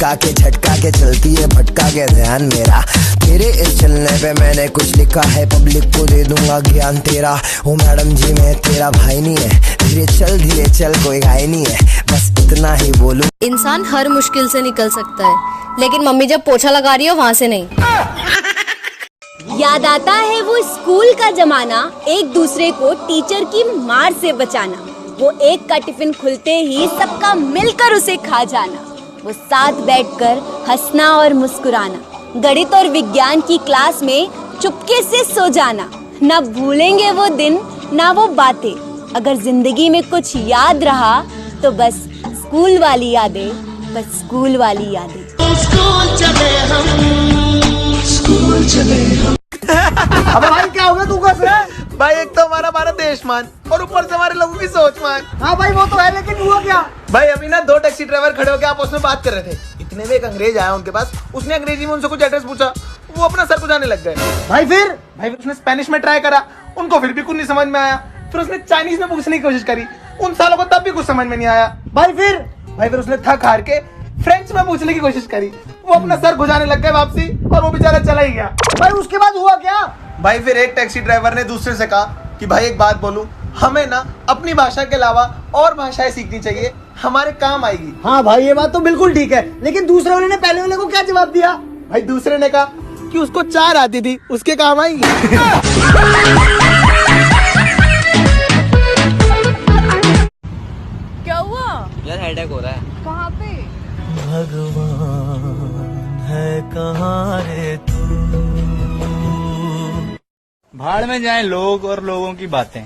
लटका के झटका के चलती है भटका के ध्यान मेरा। तेरे इस चलने पे मैंने कुछ लिखा है, पब्लिक को दे दूंगा ज्ञान तेरा। ओ मैडम जी मैं तेरा भाई नहीं है, धीरे चल कोई घाय नहीं है, बस इतना ही बोलूं। इंसान हर मुश्किल से निकल सकता है, लेकिन मम्मी जब पोछा लगा रही हो वहाँ से नहीं। याद आता है वो स्कूल का जमाना, एक दूसरे को टीचर की मार से बचाना। वो एक का टिफिन खुलते ही सबका मिलकर उसे खा जाना। वो साथ बैठकर हंसना और मुस्कुराना। गणित और विज्ञान की क्लास में चुपके से सो जाना। न भूलेंगे वो दिन ना वो बातें। अगर जिंदगी में कुछ याद रहा तो बस स्कूल वाली यादें, बस स्कूल वाली यादें। स्कूल चले हम, स्कूल चले हम। अबे भाई क्या हो गया तू कैसे? भाई एक तो हमारा भारत देश मान और ऊपर से हमारे लोगों की सोच मान। हाँ भाई वो तो है, लेकिन हुआ क्या? भाई अभी ना दो टैक्सी ड्राइवर खड़े होकर आपस में बात कर रहे थे। इतने में एक अंग्रेज आया उनके पास, उसने अंग्रेजी में उनसे कुछ एड्रेस पूछा, वो अपना सर खुजाने लग गए। भाई फिर उसने स्पेनिश में ट्राई करा, उनको फिर भी कुछ नहीं समझ में आया। फिर उसने चाइनीज में पूछने की कोशिश करी, उन सालों को तब भी कुछ समझ में नहीं आया। भाई फिर उसने थक हार के फ्रेंच में पूछने की कोशिश करी, वो अपना सर खुजाने लग गए वापसी, और वो बेचारा चला ही गया। भाई उसके बाद हुआ क्या? भाई फिर एक टैक्सी ड्राइवर ने दूसरे से कहा कि भाई एक बात बोलूं, हमें ना अपनी भाषा के अलावा और भाषाएं सीखनी चाहिए, हमारे काम आएगी। हाँ भाई ये बात तो बिल्कुल ठीक है, लेकिन दूसरे वाले ने पहले वाले को क्या जवाब दिया? भाई दूसरे ने कहा कि उसको 4 आती थी, उसके काम आएगी। क्या हुआ यार? हेडेक हो रहा है। कहाँ पे? भगवान है कहाँ रे तू? भाड़ में जाएं लोग और लोगों की बातें।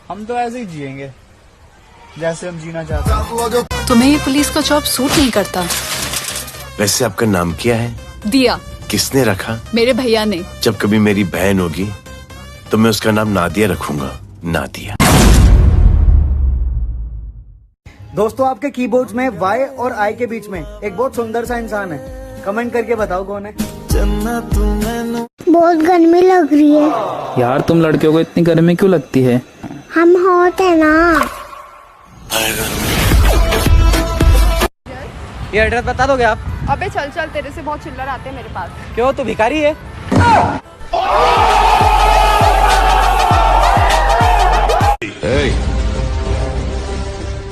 हम तो ऐसे ही जिएंगे जैसे हम जीना चाहते हैं। तुम्हें ये पुलिस का जॉब सूट नहीं करता। वैसे आपका नाम क्या है? दिया। किसने रखा? मेरे भैया ने। जब कभी मेरी बहन होगी तो मैं उसका नाम नादिया रखूंगा। नादिया। दोस्तों आपके कीबोर्ड्स में Y और I के बीच में एक बहुत सुंदर सा इंसान है, कमेंट करके बताओ कौन है। बहुत गर्मी लग रही है यार। तुम लड़कियों को इतनी गर्मी क्यों लगती है? हम हॉट है ना। ये एड्रेस बता दोगे आप? अबे चल चल, तेरे से बहुत चिल्लर आते हैं मेरे पास। क्यों, तू भिखारी है?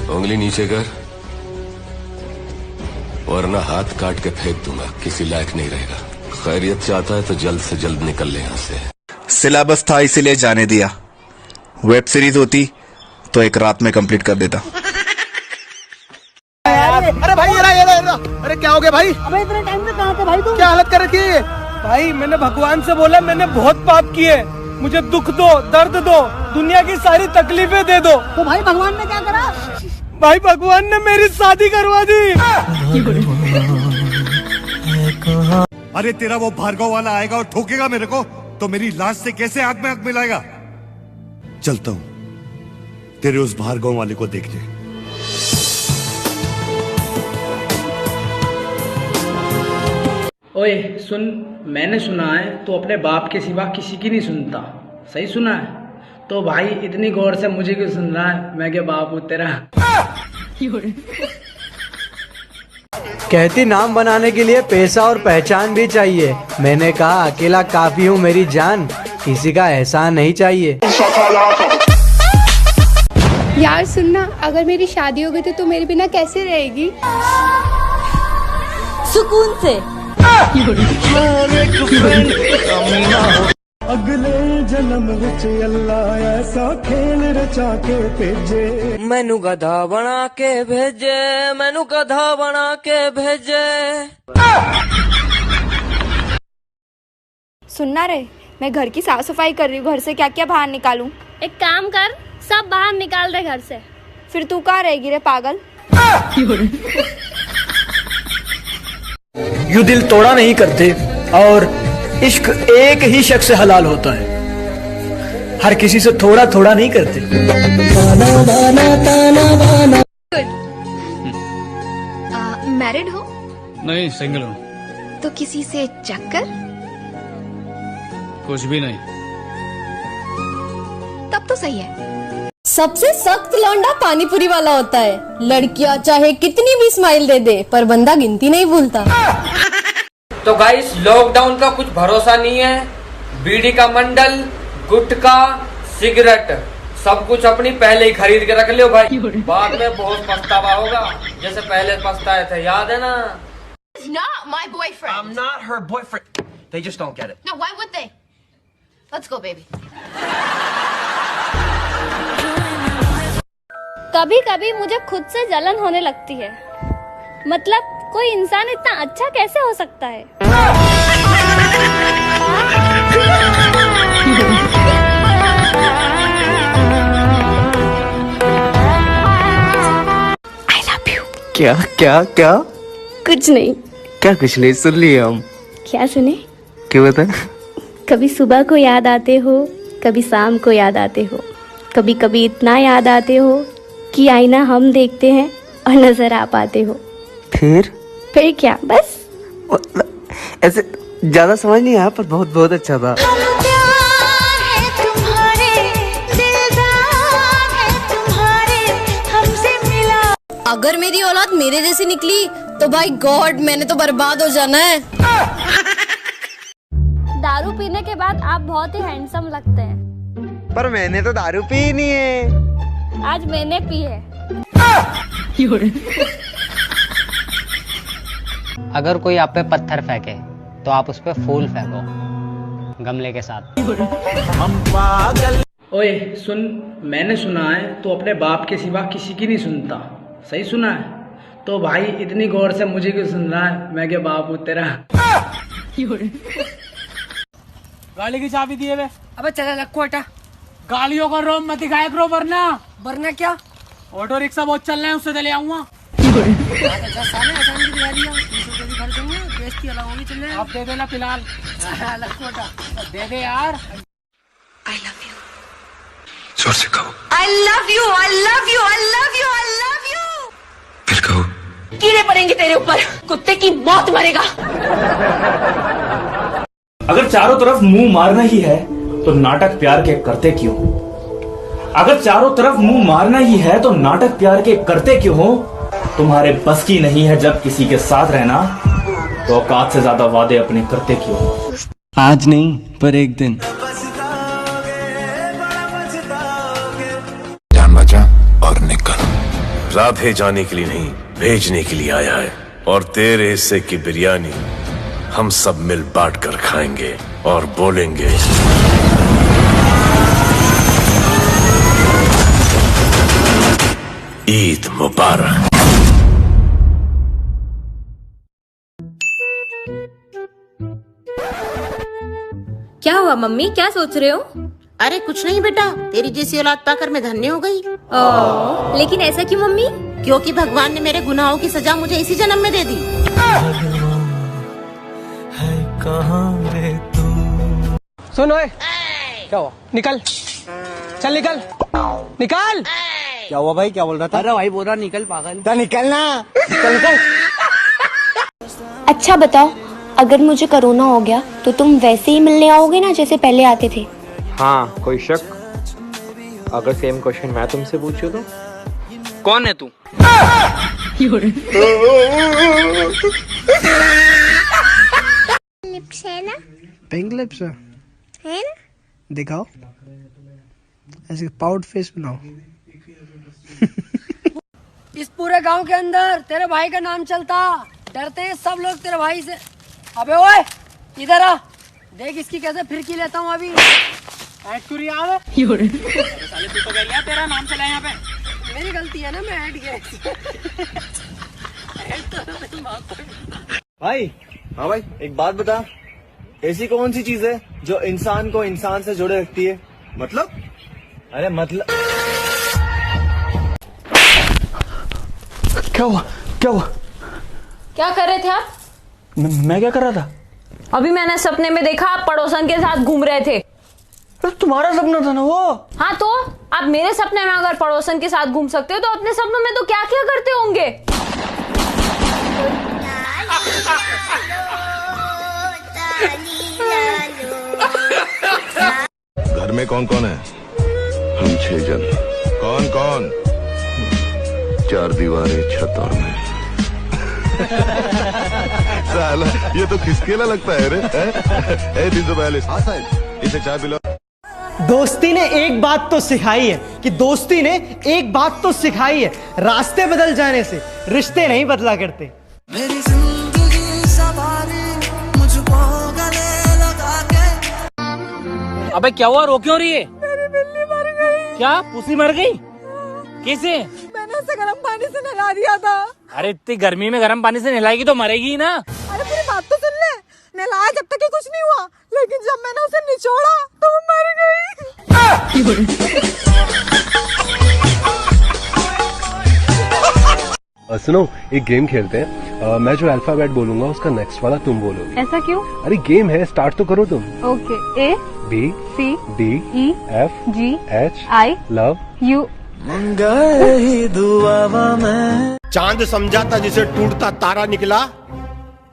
उंगली नीचे कर, वरना हाथ काट के फेंक दूंगा, किसी लायक नहीं रहेगा। खैरियत चाहता है तो जल्द से जल्द निकल ले यहाँ से। सिलेबस था इसीलिए जाने दिया, वेब सीरीज होती तो एक रात में कंप्लीट कर देता। अरे भाई ये अरे क्या हो गया भाई? अबे इतने टाइम से कहाँ थे भाई तुम? क्या हालत कर रखी है? भाई मैंने भगवान से बोला मैंने बहुत पाप किए, मुझे दुख दो, दर्द दो, दुनिया की सारी तकलीफें दे दो। तो भाई भगवान ने क्या करा? भाई भगवान ने मेरी शादी करवा दी। अरे तेरा वो भार्गव वाला आएगा और ठोकेगा मेरे को, तो मेरी लाश से कैसे आग में आग मिलाएगा? चलता हूँ तेरे उस भार्गव वाले को देखने। ओए सुन, मैंने सुना है तो अपने बाप के सिवा किसी की नहीं सुनता। सही सुना है? तो भाई इतनी गौर से मुझे क्यों सुन रहा है? मैं क्या बाप हूँ तेरा? कहती नाम बनाने के लिए पैसा और पहचान भी चाहिए। मैंने कहा अकेला काफी हूँ मेरी जान, किसी का एहसान नहीं चाहिए। यार सुनना, अगर मेरी शादी हो गई तो तू मेरे बिना कैसे रहेगी? सुकून से। अगले जन्म विच अल्लाह ऐसा खेल रचा के भेजे, मैनू गधा बना के भेजे, मैनू गधा बना के भेजे। सुनना रे, मैं घर की साफ सफाई कर रही हूँ, घर से क्या क्या बाहर निकालूं? एक काम कर, सब बाहर निकाल दे घर से। फिर तू कहाँ रहेगी रे पागल? यूं दिल तोड़ा नहीं करते, और इश्क एक ही शख्स से हलाल होता है, हर किसी से थोड़ा थोड़ा नहीं करते। मैरिड हो? नहीं, सिंगल हूँ। तो किसी से चक्कर? कुछ भी नहीं। तब तो सही है। सबसे सख्त लौंडा पानीपुरी वाला होता है। लड़कियां चाहे कितनी भी स्माइल दे दे पर बंदा गिनती नहीं भूलता। तो गाइस लॉकडाउन का कुछ भरोसा नहीं है। बीड़ी का मंडल, गुटखा, सिगरेट सब कुछ अपनी पहले ही खरीद के रख लियो भाई, बाद में बहुत पछतावा होगा जैसे पहले पछताए थे, याद है ना? He's not my boyfriend. I'm not her boyfriend. They just don't get it. No, why would they? Let's go, baby. कभी कभी मुझे खुद से जलन होने लगती है। मतलब कोई इंसान इतना अच्छा कैसे हो सकता है? I love you. क्या क्या क्या? कुछ नहीं। क्या कुछ नहीं, सुन लिए हम। क्या सुने? क्यों बता? कभी सुबह को याद आते हो, कभी शाम को याद आते हो, कभी कभी इतना याद आते हो कि आईना हम देखते हैं और नजर आ पाते हो। फिर क्या बस? ऐसे ज्यादा समझ नहीं आया पर बहुत बहुत अच्छा था। अगर मेरी औलाद मेरे जैसी निकली तो भाई गॉड मैंने तो बर्बाद हो जाना है। दारू पीने के बाद आप बहुत ही हैंडसम लगते हैं। पर मैंने तो दारू पी ही नहीं है। आज मैंने पी है। अगर कोई आप पे पत्थर फेंके तो आप उस पे फूल फेंको गमले के साथ। ओए सुन, मैंने सुना है तो अपने बाप के सिवा किसी की नहीं सुनता। सही सुना है? तो भाई इतनी गौर से मुझे क्यों सुन रहा है? मैं क्या बाप हूँ तेरा? गाड़ी की चाबी दिए वे। अबे चला लक्को हटा। गाड़ियों का रोम मत दिखाए करो वरना क्या? ऑटो रिक्शा बहुत चल रहे हैं, उससे चले आऊंगा। आप दे देना फिलहाल। दे दे यार। I love you. जोर से कहो। I love you. I love you. I love you. I love you. फिर कहो। कीड़े पड़ेंगे तेरे ऊपर, कुत्ते की मौत मरेगा। अगर चारों तरफ मुंह मारना ही है तो नाटक प्यार के करते क्यों? अगर चारों तरफ मुंह मारना ही है तो नाटक प्यार के करते क्यों हो? तुम्हारे बस की नहीं है जब किसी के साथ रहना तो औकात से ज्यादा वादे अपने करते क्यों? आज नहीं पर एक दिन। जान बचा और निकल। राधे जाने के लिए नहीं भेजने के लिए आया है, और तेरे हिस्से की बिरयानी हम सब मिल बांट कर खाएंगे और बोलेंगे ईद मुबारक। क्या हुआ मम्मी, क्या सोच रहे हो? अरे कुछ नहीं बेटा, तेरी जैसी औलाद पाकर मैं धन्य हो गई। लेकिन ऐसा क्यों मम्मी? क्योंकि भगवान ने मेरे गुनाहों की सजा मुझे इसी जन्म में दे दी। सुन ओए, क्या हुआ? निकल, चल निकल, निकल। क्या हुआ भाई, क्या बोल रहा था? अरे भाई बोल रहा निकल पागल। निकलना, निकल। अच्छा बताओ, अगर मुझे कोरोना हो गया तो तुम वैसे ही मिलने आओगे ना जैसे पहले आते थे? हाँ, कोई शक? अगर सेम क्वेश्चन मैं तुमसे पूछूं तो? कौन है तू? लिप्स है ना? पिंक लिप्स है ना? दिखाओ, ऐसे पाउड फेस बनाओ। इस पूरे गांव के अंदर तेरे भाई का नाम चलता, डरते हैं सब लोग तेरे भाई से। अबे ओए इधर आ, देख इसकी कैसे फिरकी लेता हूँ अभी। साले तू तो कह लिया तेरा नाम चला यहाँ पे। मेरी गलती है ना, मैं ऐड किया। भाई हाँ भाई, एक बात बता, ऐसी कौन सी चीज है जो इंसान को इंसान से जोड़े रखती है? मतलब? अरे मतलब क्या हुआ, क्या हुआ? क्या कर रहे थे आप? मैं क्या कर रहा था? अभी मैंने सपने में देखा आप पड़ोसन के साथ घूम रहे थे। तो तुम्हारा सपना था ना वो? हाँ तो आप मेरे सपने में अगर पड़ोसन के साथ घूम सकते हो तो अपने सपनों में तो क्या क्या करते होंगे? घर में कौन कौन है? हम 6 जन। कौन कौन? 4 दीवारें, छत और मैं। साला ये तो खिसकेला लगता है रे। 342। हाँ साहब, इसे चाय पिलाओ। दोस्ती ने एक बात तो सिखाई है कि दोस्ती ने एक बात तो सिखाई है, रास्ते बदल जाने से रिश्ते नहीं बदला करते। मेरी जिंदगी सवारी मुझको गले लगा के। अबे क्या हुआ, रो क्यों रही है? मेरी बिल्ली मर गई। क्या पुसी मर गई? कैसे? मैंने उसे गर्म पानी से नहला दिया था। अरे इतनी गर्मी में गर्म पानी से नहलाएगी तो मरेगी ही ना। अरे पूरी बात तो सुन ले। नहलाया जब तक कुछ नहीं हुआ, लेकिन जब मैंने उसे निचोड़ा तो वो मर गई। सुनो, एक गेम खेलते हैं। मैं जो अल्फाबेट बोलूंगा उसका नेक्स्ट वाला तुम बोलोगे। ऐसा क्यों? अरे गेम है, स्टार्ट तो करो तुम। Okay. A B C D E F G H I love you. चांद समझा था जिसे टूटता तारा निकला,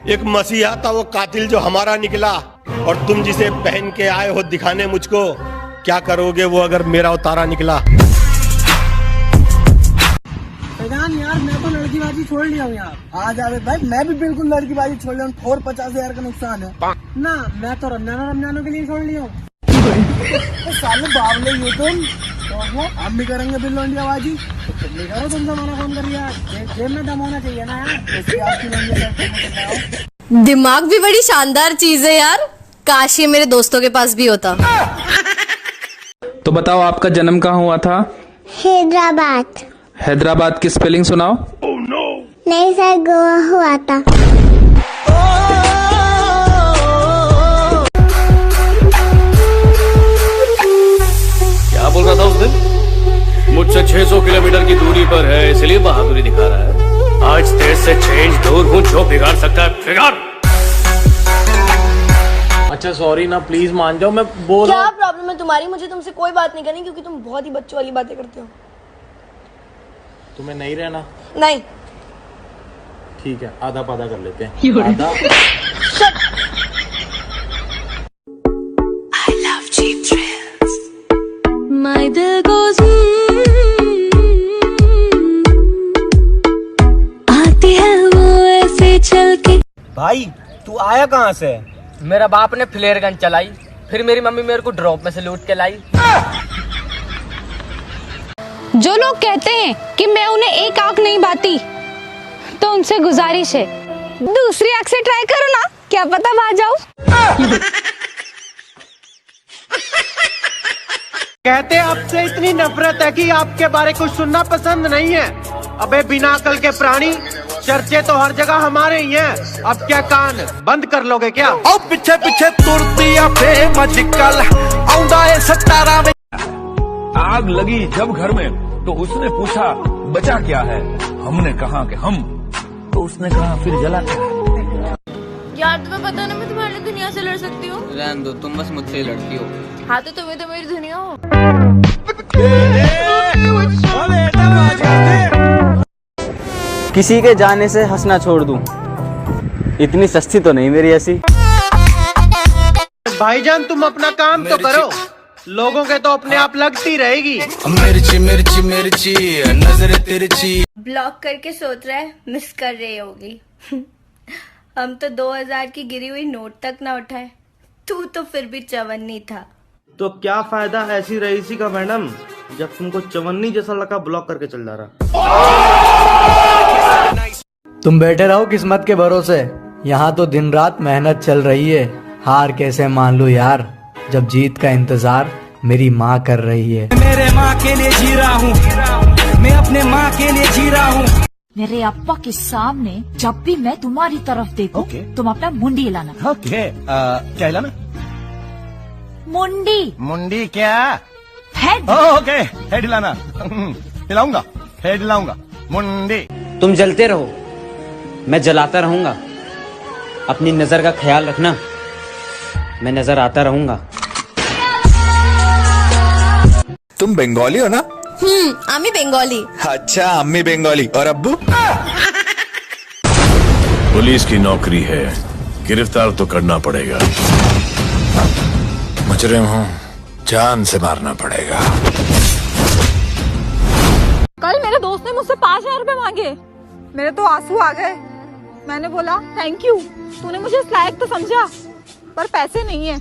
एक मसीहा था वो कातिल जो हमारा निकला, और तुम जिसे पहन के आए हो दिखाने मुझको, क्या करोगे वो अगर मेरा उतारा निकला। यार मैं तो लड़कीबाजी छोड़ लिया हूँ यार। आज आवेद भाई मैं भी बिल्कुल लड़कीबाजी छोड़ लिया हूँ। और 50,000 का नुकसान है ना। मैं तो रमजानों के लिए छोड़ लिया हूँ। साले बावले ये तुम हम भी करेंगे बिल्लो इंडियाबाजी, तो तुम भी करो। तुम जमाना कौन कर यार, जेब में दम होना चाहिए ना यार। इसकी आपकी दिमाग भी बड़ी शानदार चीज है यार, काश ये मेरे दोस्तों के पास भी होता। तो बताओ आपका जन्म कहाँ हुआ था? हैदराबाद। हैदराबाद की स्पेलिंग सुनाओ। नहीं सर, गोवा हुआ था। क्या बोल रहा था उस दिन? मुझसे 600 किलोमीटर की दूरी पर है इसलिए बहादुरी दिखा रहा है। आज तेज से चेंज दूर हूँ, जो बिगाड़ सकता है बिगाड़। अच्छा सॉरी ना, प्लीज मान जाओ, मैं बोल रहा क्या प्रॉब्लम है तुम्हारी? मुझे तुमसे कोई बात नहीं करनी, क्योंकि तुम बहुत ही बच्चों वाली बातें करते हो। तुम्हें नहीं रहना? नहीं। ठीक है, आधा पाधा कर लेते हैं। आधा। I love cheap thrills. My दिल goes आती है वो ऐसे चल के। भाई तू आया कहाँ से? मेरा बाप ने फ्लेयर गन चलाई, फिर मेरी मम्मी मेरे को ड्रॉप में से लूट के लाई। जो लोग कहते हैं कि मैं उन्हें एक आंख नहीं भाती, तो उनसे गुजारिश है दूसरी आंख से ट्राई करो ना, क्या पता भा जाओ। कहते आपसे इतनी नफरत है कि आपके बारे कुछ सुनना पसंद नहीं है। अबे बिना अकल के प्राणी, चर्चे तो हर जगह हमारे ही हैं। अब क्या कान बंद कर लोगे क्या? आओ पीछे पीछे तुरती आ फेमजिकल आउंदा है 17 में। आग लगी जब घर में तो उसने पूछा बचा क्या है, हमने कहा कि हम, तो उसने कहा फिर जला क्या है। यार तुम्हें पता ना मैं तुम्हारे लिए दुनिया से लड़ सकती हूँ। रहने दो, तुम बस मुझसे ही लड़ती हो। हाँ तो तुम्हें तो मेरी दुनिया हो। किसी के जाने से हंसना छोड़ दूं, इतनी सस्ती तो नहीं मेरी ऐसी। भाईजान तुम अपना काम तो करो, लोगों के तो अपने आप लगती रहेगी। मिर्ची मिर्ची मिर्ची नजर तिरछी। ब्लॉक करके सोच रहा है मिस कर रही होगी। हम तो 2000 की गिरी हुई नोट तक ना उठाए, तू तो फिर भी चवन्नी था। तो क्या फायदा ऐसी रईसी का मैडम, जब तुमको चवन्नी जैसा लगा ब्लॉक करके चल जा रहा। तुम बैठे रहो किस्मत के भरोसे, यहाँ तो दिन रात मेहनत चल रही है। हार कैसे मान लूं यार, जब जीत का इंतजार मेरी माँ कर रही है। मेरे माँ के लिए जी रहा हूँ, मैं अपने माँ के लिए जी रहा हूँ। मेरे अप्पा के सामने जब भी मैं तुम्हारी तरफ देखूं, तुम अपना मुंडी हिलाना। ओके, क्या हिलाना? मुंडी। मुंडी क्या? हेड। ओके, हेड हिलाना। हिलाऊंगा, हेड हिलाऊंगा, मुंडी। तुम जलते रहो, मैं जलाता रहूंगा। अपनी नजर का ख्याल रखना, मैं नजर आता रहूंगा। तुम बंगाली हो ना? आमी बेंगोली। अच्छा, अम्मी बंगाली और अब्बू? पुलिस की नौकरी है, गिरफ्तार तो करना पड़ेगा। मुजरिम हूँ, जान से मारना पड़ेगा। मेरे तो आंसू आ गए। मैंने बोला थैंक यू, तूने मुझे इस लायक तो समझा, पर पैसे नहीं है।